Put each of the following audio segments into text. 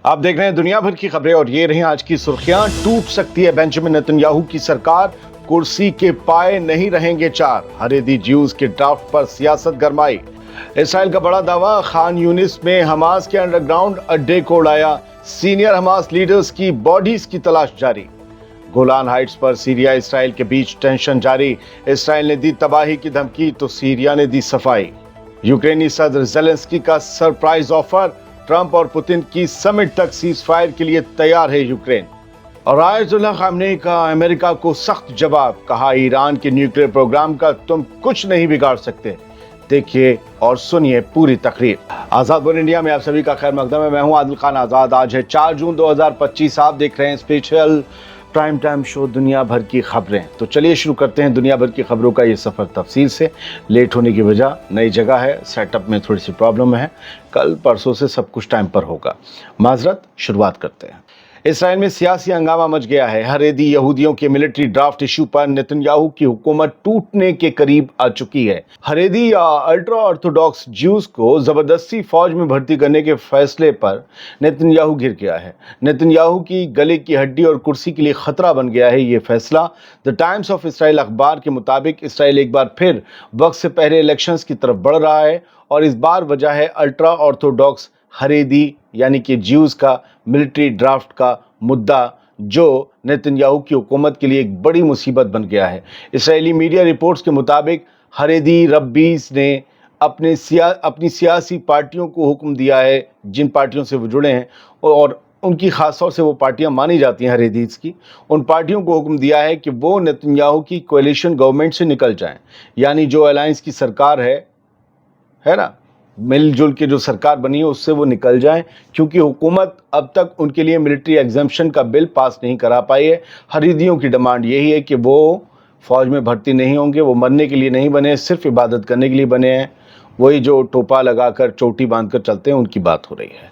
आप देख रहे हैं दुनिया भर की खबरें और ये रही आज की सुर्खियां। टूट सकती है बेंजामिन नेतन्याहू की सरकार, कुर्सी के पाए नहीं रहेंगे चार। हरेदी ज्यूज के ड्राफ्ट पर सियासत गरमाई। इसराइल का बड़ा दावा, खान यूनिस में हमास के अंडरग्राउंड अड्डे को उड़ाया। सीनियर हमास लीडर्स की बॉडीज की तलाश जारी। गोलान हाइट्स पर सीरिया इसराइल के बीच टेंशन जारी। इसराइल ने दी तबाही की धमकी तो सीरिया ने दी सफाई। यूक्रेनी सदर ज़ेलेंस्की का सरप्राइज ऑफर, ट्रंप और पुतिन की समिट तक सीज फायर के लिए तैयार है यूक्रेन। और आयतुल्लाह खामनेई का अमेरिका को सख्त जवाब, कहा ईरान के न्यूक्लियर प्रोग्राम का तुम कुछ नहीं बिगाड़ सकते। देखिए और सुनिए पूरी तकरीर। आजाद बोल इंडिया में आप सभी का खैर मकदम है। मैं हूं आदिल खान आजाद। आज है 4 जून 2025। आप देख रहे हैं स्पेशल प्राइम टाइम शो दुनिया भर की खबरें। तो चलिए शुरू करते हैं दुनिया भर की खबरों का ये सफ़र तफसील से। लेट होने की वजह नई जगह है, सेटअप में थोड़ी सी प्रॉब्लम है। कल परसों से सब कुछ टाइम पर होगा। माजरत, शुरुआत करते हैं। इसराइल में सियासी हंगामा मच गया है। हरेदी यहूदियों के मिलिट्री ड्राफ्ट इशू पर नेतन्याहू की हुकूमत टूटने के करीब आ चुकी है। हरेदी या अल्ट्रा ऑर्थोडॉक्स ज्यूज को जबरदस्ती फौज में भर्ती करने के फैसले पर नेतन्याहू घिर गया है। नेतन्याहू की गले की हड्डी और कुर्सी के लिए खतरा बन गया है ये फैसला। द टाइम्स ऑफ इसराइल अखबार के मुताबिक इसराइल एक बार फिर वक्त से पहले इलेक्शंस की तरफ बढ़ रहा है और इस बार वजह है अल्ट्रा ऑर्थोडॉक्स हरेदी यानी कि ज्यूज का मिलिट्री ड्राफ्ट का मुद्दा, जो नेतन्याहू की हुकूमत के लिए एक बड़ी मुसीबत बन गया है। इसराइली मीडिया रिपोर्ट्स के मुताबिक हरेदी रब्बीस ने अपनी सियासी पार्टियों को हुक्म दिया है, जिन पार्टियों से वो जुड़े हैं और उनकी खास तौर से वो पार्टियां मानी जाती हैं हरेदीस की, उन पार्टियों को हुक्म दिया है कि वो नेतन्याहू की कोएलिशन गवर्नमेंट से निकल जाएं। यानी जो अलायंस की सरकार है ना, मिलजुल के जो सरकार बनी है उससे वो निकल जाएं, क्योंकि हुकूमत अब तक उनके लिए मिलिट्री एग्जम्पशन का बिल पास नहीं करा पाई है। हरीदियों की डिमांड यही है कि वो फौज में भर्ती नहीं होंगे, वो मरने के लिए नहीं बने, सिर्फ इबादत करने के लिए बने हैं। वही जो टोपा लगाकर चोटी बांधकर चलते हैं उनकी बात हो रही है।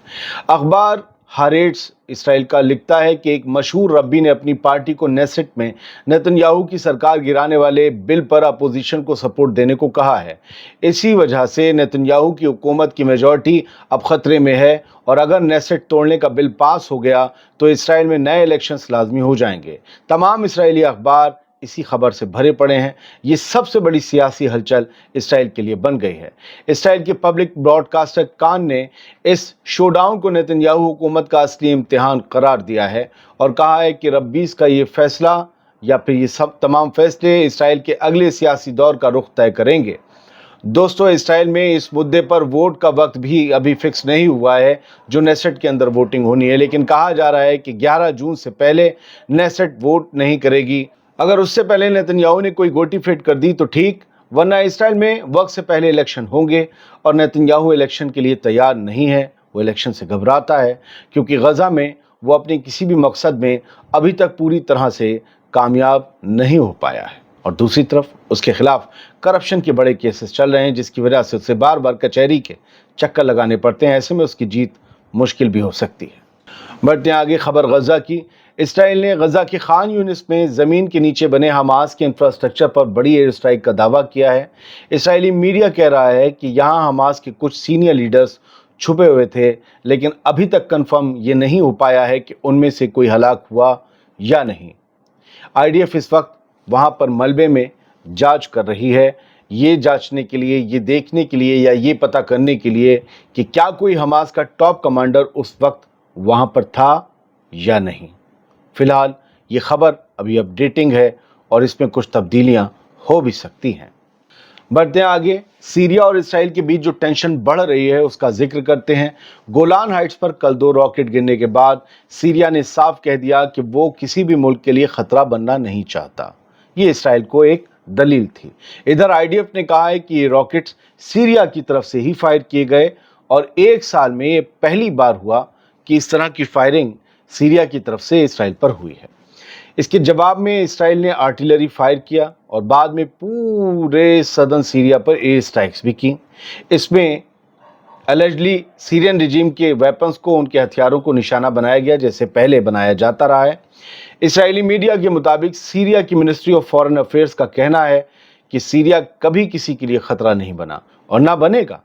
अखबार हारेट्स इसराइल का लिखता है कि एक मशहूर रब्बी ने अपनी पार्टी को नेसेट में नेतन्याहू की सरकार गिराने वाले बिल पर अपोजिशन को सपोर्ट देने को कहा है। इसी वजह से नेतन्याहू की हुकूमत की मेजॉरिटी अब खतरे में है और अगर नेसेट तोड़ने का बिल पास हो गया तो इसराइल में नए इलेक्शंस लाजमी हो जाएंगे। तमाम इसराइली अखबार इसी खबर से भरे पड़े हैं। ये सबसे बड़ी सियासी हलचल इसराइल के लिए बन गई है। इसराइल के पब्लिक ब्रॉडकास्टर कान ने इस शोडाउन को नेतन्याहू हुकूमत का असली इम्तिहान करार दिया है और कहा है कि रब्बीस का ये फैसला या फिर ये सब तमाम फैसले इसराइल के अगले सियासी दौर का रुख तय करेंगे। दोस्तों, इसराइल में इस मुद्दे पर वोट का वक्त भी अभी फिक्स नहीं हुआ है, जो नेसेट के अंदर वोटिंग होनी है, लेकिन कहा जा रहा है कि 11 जून से पहले नेसेट वोट नहीं करेगी। अगर उससे पहले नेतन्याहू ने कोई गोटी फेट कर दी तो ठीक, वरना इसराइल में वक्त से पहले इलेक्शन होंगे और नेतन्याहू इलेक्शन के लिए तैयार नहीं है। वो इलेक्शन से घबराता है क्योंकि गजा में वो अपने किसी भी मकसद में अभी तक पूरी तरह से कामयाब नहीं हो पाया है और दूसरी तरफ उसके खिलाफ करप्शन के बड़े केसेस चल रहे हैं, जिसकी वजह से उसे बार बार कचहरी के चक्कर लगाने पड़ते हैं। ऐसे में उसकी जीत मुश्किल भी हो सकती है। बढ़ते आगे खबर गजा की। इसराइल ने गजा के खान यूनिस में ज़मीन के नीचे बने हमास के इंफ्रास्ट्रक्चर पर बड़ी एयर स्ट्राइक का दावा किया है। इसराइली मीडिया कह रहा है कि यहाँ हमास के कुछ सीनियर लीडर्स छुपे हुए थे, लेकिन अभी तक कंफर्म ये नहीं हो पाया है कि उनमें से कोई हलाक हुआ या नहीं। आईडीएफ इस वक्त वहाँ पर मलबे में जांच कर रही है, ये जांचने के लिए, ये देखने के लिए या ये पता करने के लिए कि क्या कोई हमास का टॉप कमांडर उस वक्त वहाँ पर था या नहीं। फिलहाल ये खबर अभी अपडेटिंग है और इसमें कुछ तब्दीलियां हो भी सकती हैं। बढ़ते आगे, सीरिया और इसराइल के बीच जो टेंशन बढ़ रही है उसका जिक्र करते हैं। गोलान हाइट्स पर कल 2 रॉकेट गिरने के बाद सीरिया ने साफ कह दिया कि वो किसी भी मुल्क के लिए खतरा बनना नहीं चाहता। ये इसराइल को एक दलील थी। इधर आईडीएफ ने कहा है कि ये रॉकेट्स सीरिया की तरफ से ही फायर किए गए और 1 साल में ये पहली बार हुआ कि इस तरह की फायरिंग सीरिया की तरफ से इसराइल पर हुई है। इसके जवाब में इसराइल ने आर्टिलरी फायर किया और बाद में पूरे सदर्न सीरिया पर एयर स्ट्राइक्स भी की। इसमें एलिजली सीरियन रिजीम के वेपन्स को, उनके हथियारों को निशाना बनाया गया, जैसे पहले बनाया जाता रहा है। इसराइली मीडिया के मुताबिक सीरिया की मिनिस्ट्री ऑफ फॉरेन अफेयर्स का कहना है कि सीरिया कभी किसी के लिए खतरा नहीं बना और ना बनेगा।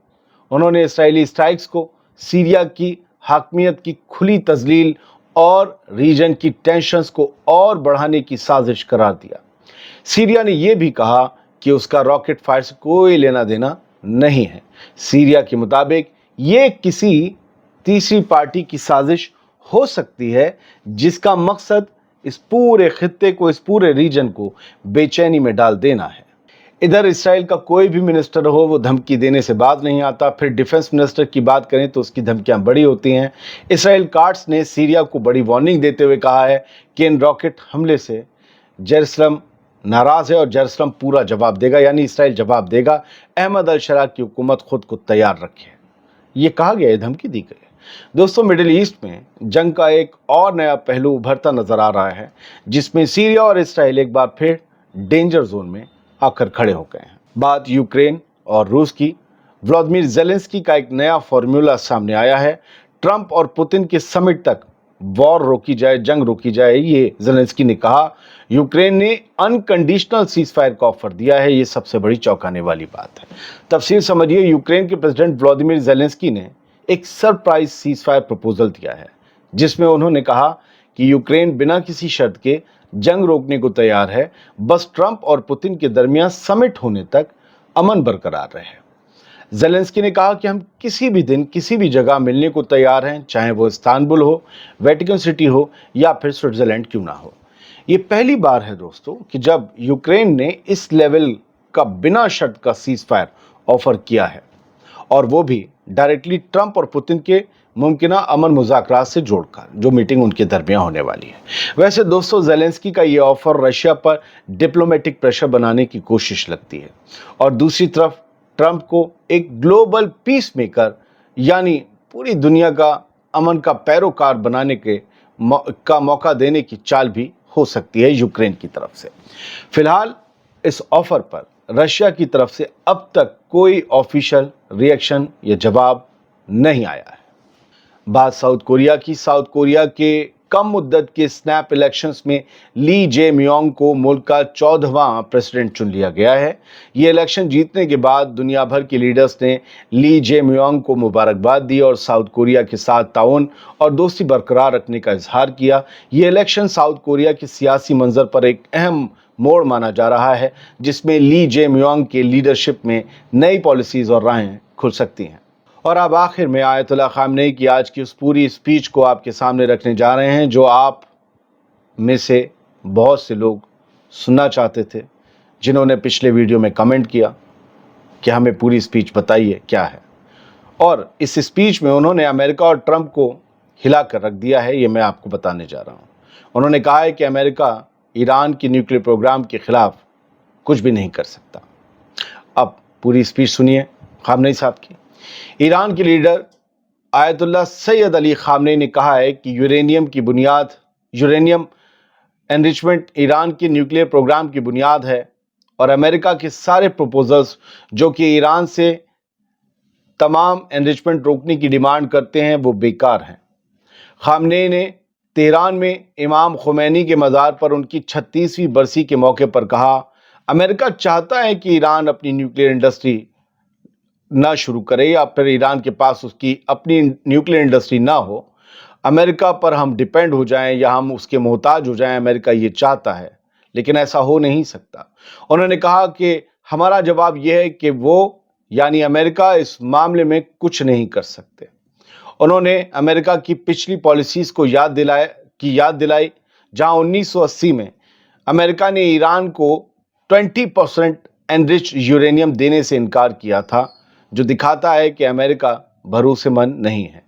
उन्होंने इसराइली स्ट्राइक्स को सीरिया की हाकमियत की खुली तजलील और रीजन की टेंशन्स को और बढ़ाने की साजिश करार दिया। सीरिया ने यह भी कहा कि उसका रॉकेट फायर से कोई लेना देना नहीं है। सीरिया के मुताबिक ये किसी तीसरी पार्टी की साजिश हो सकती है जिसका मकसद इस पूरे खित्ते को, इस पूरे रीजन को बेचैनी में डाल देना है। इधर इसराइल का कोई भी मिनिस्टर हो वो धमकी देने से बाज नहीं आता। फिर डिफेंस मिनिस्टर की बात करें तो उसकी धमकियां बड़ी होती हैं। इसराइल काट्स ने सीरिया को बड़ी वार्निंग देते हुए कहा है कि इन रॉकेट हमले से जेरूसलम नाराज है और जेरूसलम पूरा जवाब देगा, यानी इसराइल जवाब देगा। अहमद अल शरा की हुकूमत खुद को तैयार रखे, ये कहा गया है, धमकी दी गई है। दोस्तों, मिडिल ईस्ट में जंग का एक और नया पहलू उभरता नजर आ रहा है, जिसमें सीरिया और इसराइल एक बार फिर डेंजर जोन में आकर खड़े हो गए हैं। बात यूक्रेन और रूस की। व्लादिमीर ज़ेलेंस्की का एक नया फॉर्मूला सामने आया है। ट्रंप और पुतिन के समिट तक वॉर रोकी जाए, जंग रोकी जाए, ये ज़ेलेंस्की ने कहा। यूक्रेन ने अनकंडीशनल सीज़फायर का ऑफर दिया है, ये सबसे बड़ी चौंकाने वाली बात है। तफसील समझिए। यूक्रेन के प्रेसिडेंट व्लादिमीर ज़ेलेंस्की ने एक सरप्राइज सीज़फायर प्रपोजल दिया है, जिसमें उन्होंने कहा कि यूक्रेन बिना किसी शर्त के जंग रोकने को तैयार है, बस ट्रंप और पुतिन के दरमियान समिट होने तक अमन बरकरार रहे। ज़ेलेंस्की ने कहा कि हम किसी भी दिन किसी भी जगह मिलने को तैयार हैं, चाहे वो इस्तांबुल हो, वेटिकन सिटी हो या फिर स्विट्जरलैंड क्यों ना हो। ये पहली बार है दोस्तों कि जब यूक्रेन ने इस लेवल का बिना शर्त का सीज़फायर ऑफर किया है, और वो भी डायरेक्टली ट्रंप और पुतिन के मुमकिना अमन मुज़ाकरात से जोड़कर, जो मीटिंग उनके दरमियान होने वाली है। वैसे दोस्तों, ज़ेलेंस्की का ये ऑफर रशिया पर डिप्लोमेटिक प्रेशर बनाने की कोशिश लगती है, और दूसरी तरफ ट्रंप को एक ग्लोबल पीस मेकर यानी पूरी दुनिया का अमन का पैरोकार बनाने का मौका देने की चाल भी हो सकती है यूक्रेन की तरफ से। फिलहाल इस ऑफर पर रशिया की तरफ से अब तक कोई ऑफिशियल रिएक्शन या जवाब नहीं आया है। बात साउथ कोरिया की। साउथ कोरिया के कम मुद्दत के स्नैप इलेक्शंस में ली जे मियोंग को मुल्क का 14वां प्रेसिडेंट चुन लिया गया है। ये इलेक्शन जीतने के बाद दुनिया भर के लीडर्स ने ली जे मियोंग को मुबारकबाद दी और साउथ कोरिया के साथ ताउन और दोस्ती बरकरार रखने का इजहार किया। ये इलेक्शन साउथ कोरिया के सियासी मंजर पर एक अहम मोड़ माना जा रहा है, जिसमें ली जे मियोंग के लीडरशिप में नई पॉलिसीज और राहें खुल सकती हैं। और अब आखिर में आयतुल्लाह खामनेई की आज की उस पूरी स्पीच को आपके सामने रखने जा रहे हैं, जो आप में से बहुत से लोग सुनना चाहते थे, जिन्होंने पिछले वीडियो में कमेंट किया कि हमें पूरी स्पीच बताइए क्या है। और इस स्पीच में उन्होंने अमेरिका और ट्रंप को हिला कर रख दिया है, ये मैं आपको बताने जा रहा हूँ। उन्होंने कहा है कि अमेरिका ईरान की न्यूक्लियर प्रोग्राम के खिलाफ कुछ भी नहीं कर सकता। अब पूरी स्पीच सुनिए खामनेई साहब की। ईरान के leader Ayatollah Syed Ali Khamenei ने कहा है कि यूरेनियम एनरिचमेंट ईरान के न्यूक्लियर प्रोग्राम की बुनियाद है, और अमेरिका के सारे प्रपोजल्स जो कि ईरान से तमाम एनरिचमेंट रोकने की डिमांड करते हैं वो बेकार हैं। खामनेई ने तेहरान में इमाम खुमैनी के मज़ार पर उनकी 36वीं बरसी के मौके पर कहा, अमेरिका चाहता है कि ईरान अपनी न्यूक्लियर इंडस्ट्री ना शुरू करे या फिर ईरान के पास उसकी अपनी न्यूक्लियर इंडस्ट्री ना हो, अमेरिका पर हम डिपेंड हो जाएं या हम उसके मोहताज हो जाएं। अमेरिका ये चाहता है, लेकिन ऐसा हो नहीं सकता। उन्होंने कहा कि हमारा जवाब यह है कि वो यानी अमेरिका इस मामले में कुछ नहीं कर सकते। उन्होंने अमेरिका की पिछली पॉलिसीज़ को याद दिलाई, जहां 1980 में अमेरिका ने ईरान को 20% एनरिच यूरेनियम देने से इनकार किया था, जो दिखाता है कि अमेरिका भरोसेमंद नहीं है।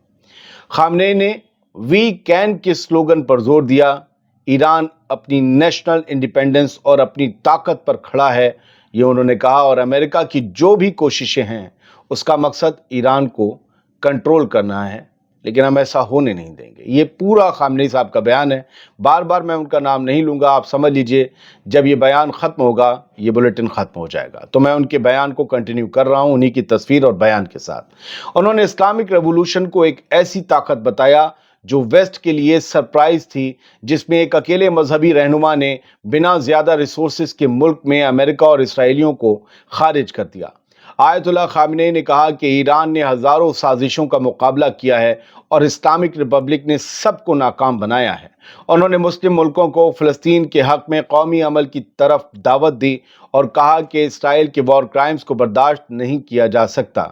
खामनेई ने वी कैन के स्लोगन पर जोर दिया। ईरान अपनी नेशनल इंडिपेंडेंस और अपनी ताकत पर खड़ा है, ये उन्होंने कहा, और अमेरिका की जो भी कोशिशें हैं उसका मकसद ईरान को कंट्रोल करना है, लेकिन हम ऐसा होने नहीं देंगे। ये पूरा खामनेई साहब का बयान है। बार बार मैं उनका नाम नहीं लूँगा, आप समझ लीजिए जब ये बयान ख़त्म होगा ये बुलेटिन ख़त्म हो जाएगा, तो मैं उनके बयान को कंटिन्यू कर रहा हूँ उन्हीं की तस्वीर और बयान के साथ। उन्होंने इस्लामिक रेवोल्यूशन को एक ऐसी ताकत बताया जो वेस्ट के लिए सरप्राइज थी, जिसमें एक अकेले मजहबी रहनुमा ने बिना ज़्यादा रिसोर्सेज के मुल्क में अमेरिका और इसराइलियों को खारिज कर दिया। آیت اللہ خامنئی نے کہا کہ ایران نے ہزاروں سازشوں کا مقابلہ کیا ہے اور اسلامک ریپبلک نے سب کو ناکام بنایا ہے۔ انہوں نے مسلم ملکوں کو فلسطین کے حق میں قومی عمل کی طرف دعوت دی اور کہا کہ اسرائیل کے وار کرائمز کو برداشت نہیں کیا جا سکتا۔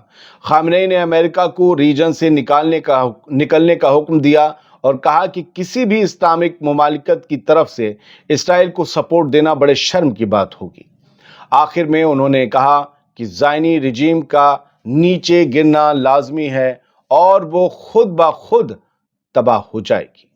خامنئی نے امریکہ کو ریجن سے نکلنے کا حکم دیا اور کہا کہ کسی بھی اسلامک مملکت کی طرف سے اسرائیل کو سپورٹ دینا بڑے شرم کی بات ہوگی۔ آخر میں انہوں نے کہا کہ زائنی رجیم کا نیچے گرنا لازمی ہے اور وہ خود بخود تباہ ہو جائے گی۔